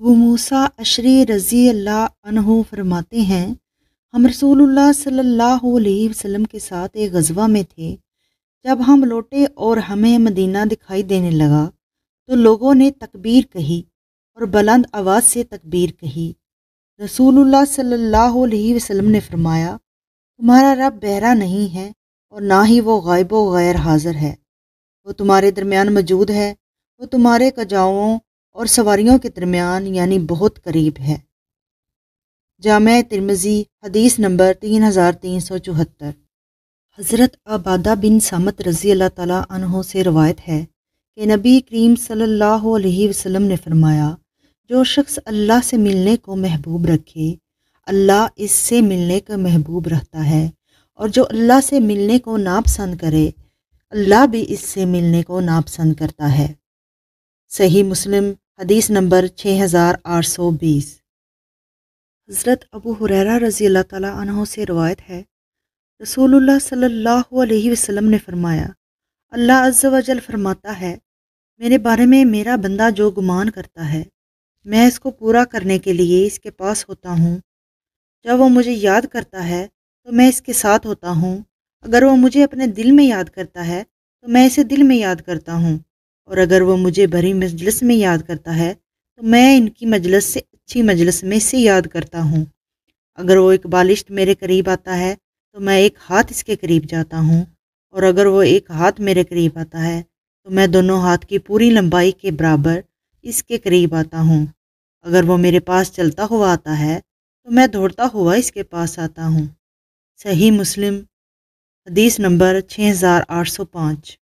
ابو موسیٰ اشعری رضی اللہ عنہ فرماتے ہیں، ہم رسول اللہ صلی اللہ علیہ وسلم کے ساتھ ایک غزوہ میں تھے۔ جب ہم لوٹے اور ہمیں مدینہ دکھائی دینے لگا تو لوگوں نے تکبیر کہی اور بلند آواز سے تکبیر کہی۔ رسول اللہ صلی اللہ علیہ وسلم نے فرمایا، تمہارا رب بہرا نہیں ہے اور نہ ہی وہ غائب و غیر حاضر ہے، وہ تمہارے درمیان موجود ہے، وہ تمہارے کجاؤں اور سواریوں کے درمیان یعنی بہت قریب ہے۔ جامع ترمذی حدیث نمبر 3374۔ حضرت عبادہ بن صامت رضی اللہ تعالیٰ عنہ سے روایت ہے کہ نبی کریم صلی اللہ علیہ وسلم نے فرمایا، جو شخص اللہ سے ملنے کو محبوب رکھے اللہ اس سے ملنے کو محبوب رکھتا ہے، اور جو اللہ سے ملنے کو ناپسند کرے اللہ بھی اس سے ملنے کو ناپسند کرتا ہے۔ صحیح مسلم حدیث نمبر 6820۔ حضرت ابو ہریرہ رضی اللہ تعالیٰ عنہ سے روایت ہے، رسول اللہ صلی اللہ علیہ وسلم نے فرمایا، اللہ عز و جل فرماتا ہے، میرے بارے میں میرا بندہ جو گمان کرتا ہے میں اس کو پورا کرنے کے لیے اس کے پاس ہوتا ہوں۔ جب وہ مجھے یاد کرتا ہے تو میں اس کے ساتھ ہوتا ہوں، اگر وہ مجھے اپنے دل میں یاد کرتا ہے تو میں اسے دل میں یاد کرتا ہوں، اور اگر وہ مجھے بھری مجلس میں یاد کرتا ہے تو میں ان کی مجلس سے اچھی مجلس میں سے یاد کرتا ہوں۔ اگر وہ ایک بالشت میرے قریب آتا ہے تو میں ایک ہاتھ اس کے قریب جاتا ہوں، اور اگر وہ ایک ہاتھ میرے قریب آتا ہے تو میں دونوں ہاتھ کی پوری لمبائی کے برابر اس کے قریب آتا ہوں۔ اگر وہ میرے پاس چلتا ہوا آتا ہے تو میں دوڑتا ہوا اس کے پاس آتا ہوں۔ صحیح مسلم حدیث نمبر 6805۔